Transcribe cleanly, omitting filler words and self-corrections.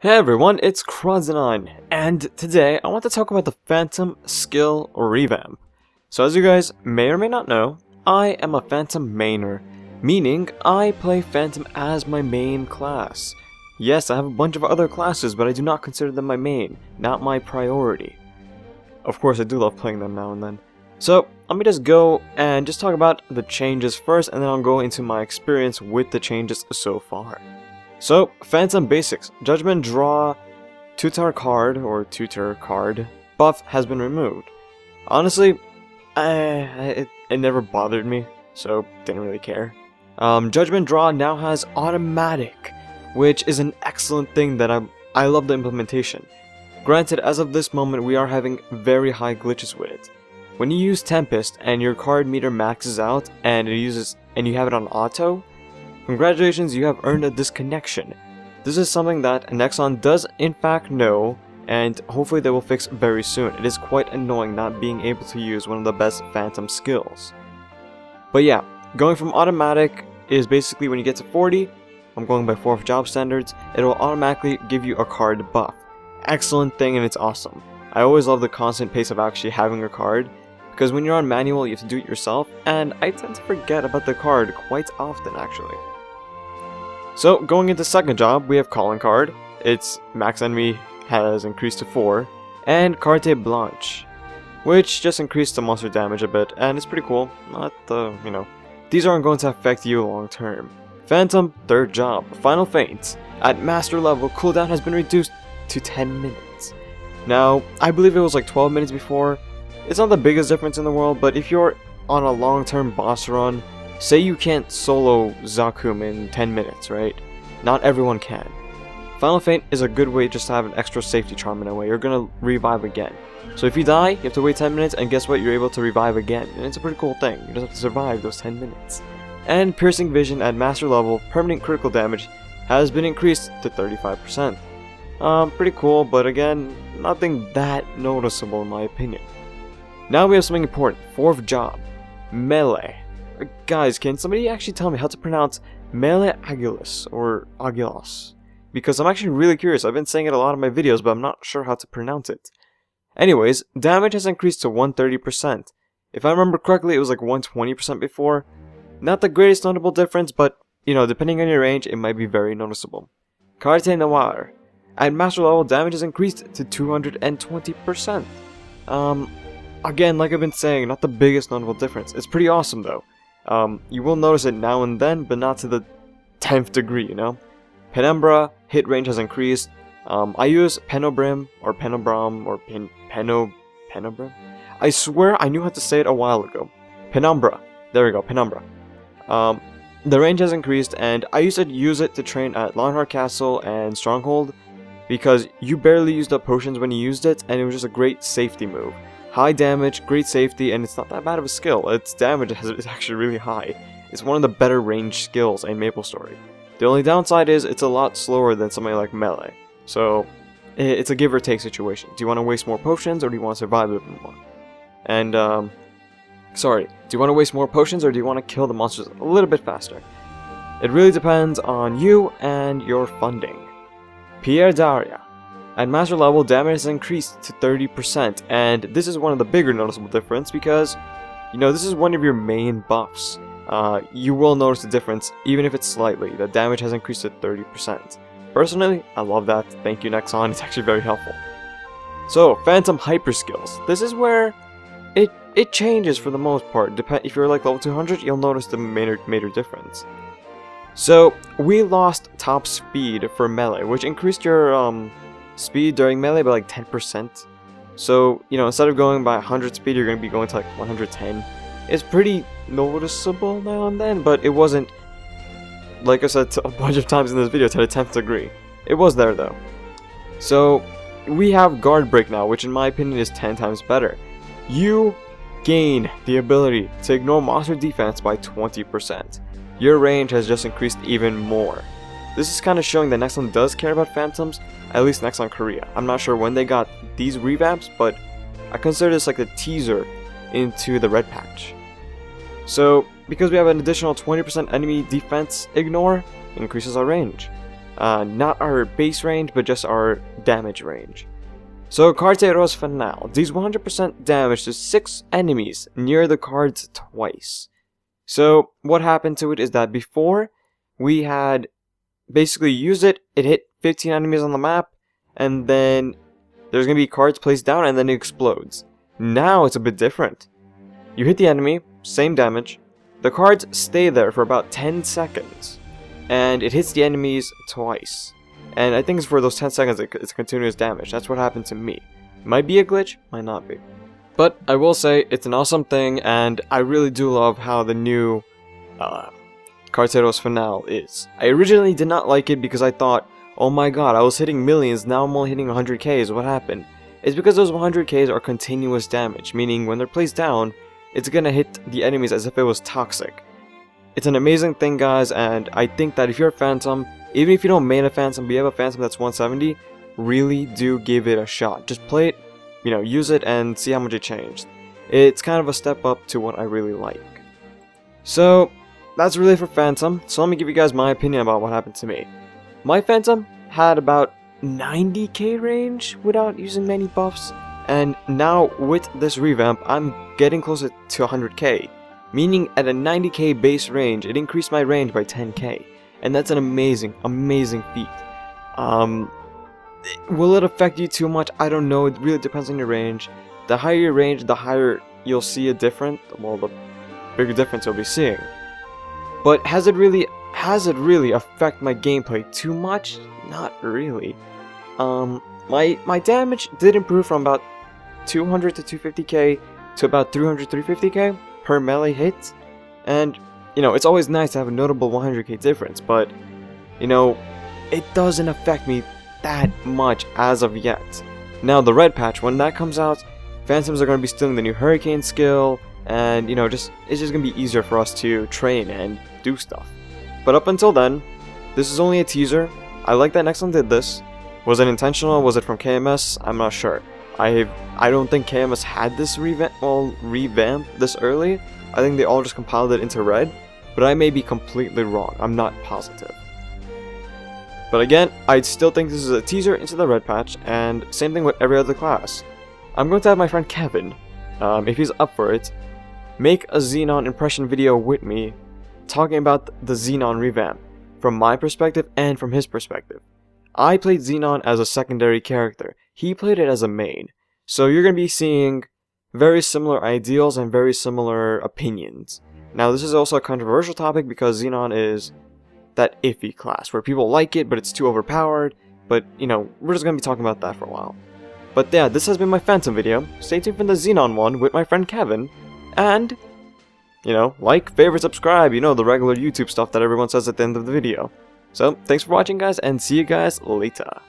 Hey everyone, it's KraDeNine, and today I want to talk about the Phantom skill revamp. So as you guys may or may not know, I am a Phantom mainer, meaning I play Phantom as my main class. Yes, I have a bunch of other classes, but I do not consider them my main, not my priority. Of course, I do love playing them now and then. So, let me just go and just talk about the changes first, and then I'll go into my experience with the changes so far. So, Phantom Basics. Judgment Draw Tutor card buff has been removed. Honestly, it never bothered me, so didn't really care. Judgment Draw now has automatic, which is an excellent thing that I love the implementation. Granted, as of this moment, we are having very high glitches with it. When you use Tempest and your card meter maxes out and you have it on auto, congratulations, you have earned a disconnection. This is something that Nexon does in fact know, and hopefully they will fix very soon. It is quite annoying not being able to use one of the best Phantom skills. But yeah, going from automatic is basically when you get to 40, I'm going by 4th job standards, it will automatically give you a card buff. Excellent thing, and it's awesome. I always love the constant pace of actually having a card, because when you're on manual you have to do it yourself, and I tend to forget about the card quite often actually. So, going into second job, we have Calling Card. Its max enemy has increased to 4. And Carte Blanche, which just increased the monster damage a bit, and it's pretty cool. These aren't going to affect you long term. Phantom, third job. Final Feint. At master level, cooldown has been reduced to 10 minutes. Now, I believe it was like 12 minutes before. It's not the biggest difference in the world, but if you're on a long-term boss run, say you can't solo Zakum in 10 minutes, right? Not everyone can. Final Feint is a good way just to have an extra safety charm in a way. You're gonna revive again. So if you die, you have to wait 10 minutes, and guess what? You're able to revive again. And it's a pretty cool thing. You just have to survive those 10 minutes. And Piercing Vision at master level, permanent critical damage, has been increased to 35%. Pretty cool, but again, nothing that noticeable in my opinion. Now we have something important. 4th job. Melee. Guys, can somebody actually tell me how to pronounce Melee Agilis or Agilos? Because I'm actually really curious. I've been saying it a lot in my videos, but I'm not sure how to pronounce it. Anyways, damage has increased to 130%. If I remember correctly, it was like 120% before. Not the greatest notable difference, but, depending on your range, it might be very noticeable. Carte Noire. At master level, damage has increased to 220%. Again, like I've been saying, not the biggest notable difference. It's pretty awesome though. You will notice it now and then, but not to the 10th degree, Penumbra, hit range has increased. I use Penobrim, or Penobram, or Penobrim? I swear I knew how to say it a while ago. Penumbra. There we go, Penumbra. The range has increased, and I used to use it to train at Lionheart Castle and Stronghold, because you barely used up potions when you used it, and it was just a great safety move. High damage, great safety, and it's not that bad of a skill. Its damage is actually really high. It's one of the better range skills in MapleStory. The only downside is it's a lot slower than something like Melee. So, it's a give or take situation. Do you want to waste more potions, or do you want to survive a bit more? And, do you want to waste more potions, or do you want to kill the monsters a little bit faster? It really depends on you and your funding. Pierre Daria. At master level, damage has increased to 30%, and this is one of the bigger noticeable difference because, this is one of your main buffs. You will notice the difference, even if it's slightly. The damage has increased to 30%. Personally, I love that. Thank you, Nexon. It's actually very helpful. So, Phantom Hyper Skills. This is where it changes for the most part. If you're like level 200, you'll notice the major difference. So, we lost top speed for melee, which increased your speed during melee by like 10%. So, instead of going by 100 speed, you're going to be going to like 110. It's pretty noticeable now and then, but it wasn't, like I said a bunch of times in this video, to the 10th degree. It was there though. So, we have Guard Break now, which in my opinion is 10 times better. You gain the ability to ignore monster defense by 20%. Your range has just increased even more. This is kind of showing that Nexon does care about Phantoms, at least Nexon Korea. I'm not sure when they got these revamps, but I consider this like the teaser into the red patch. So, because we have an additional 20% enemy defense ignore, increases our range. not our base range, but just our damage range. So KraDeNine deals 100% damage to 6 enemies near the cards twice. So what happened to it is that before we had basically used it, it hit 15 enemies on the map, and then there's going to be cards placed down and then it explodes. Now it's a bit different. You hit the enemy, same damage, the cards stay there for about 10 seconds, and it hits the enemies twice. And I think it's for those 10 seconds it's continuous damage. That's what happened to me. Might be a glitch, might not be. But I will say it's an awesome thing, and I really do love how the new KraDeNine is. I originally did not like it because I thought, oh my god, I was hitting millions, now I'm only hitting 100Ks, what happened? It's because those 100Ks are continuous damage, meaning when they're placed down, it's gonna hit the enemies as if it was toxic. It's an amazing thing, guys, and I think that if you're a Phantom, even if you don't main a Phantom, but you have a Phantom that's 170, really do give it a shot. Just play it, use it and see how much it changed. It's kind of a step up to what I really like. So, that's really for Phantom, so let me give you guys my opinion about what happened to me. My Phantom had about 90k range without using many buffs, and now with this revamp, I'm getting closer to 100k. Meaning at a 90k base range, it increased my range by 10k. And that's an amazing, amazing feat. Will it affect you too much? I don't know, it really depends on your range. The higher your range, the higher you'll see a difference, well, the bigger difference you'll be seeing. But has it really affected my gameplay too much? Not really. My damage did improve from about 200 to 250k to about 300 350k per melee hit, and it's always nice to have a notable 100k difference, but it doesn't affect me that much as of yet. Now the red patch, when that comes out, Phantoms are going to be stealing the new Hurricane skill, and it's just going to be easier for us to train and do stuff. But up until then, this is only a teaser. I like that Nexon did this. Was it intentional? Was it from KMS? I'm not sure. I don't think KMS had this revamp this early. I think they all just compiled it into red, but I may be completely wrong. I'm not positive. But again, I still think this is a teaser into the red patch, and same thing with every other class. I'm going to have my friend Kevin, if he's up for it, make a Xenon impression video with me, talking about the Xenon revamp, from my perspective and from his perspective. I played Xenon as a secondary character. He played it as a main. So you're going to be seeing very similar ideals and very similar opinions. Now this is also a controversial topic because Xenon is that iffy class where people like it but it's too overpowered. But we're just going to be talking about that for a while. But yeah, this has been my Phantom video. Stay tuned for the Xenon one with my friend Kevin. And, like, favorite, subscribe, the regular YouTube stuff that everyone says at the end of the video. So, thanks for watching, guys, and see you guys later.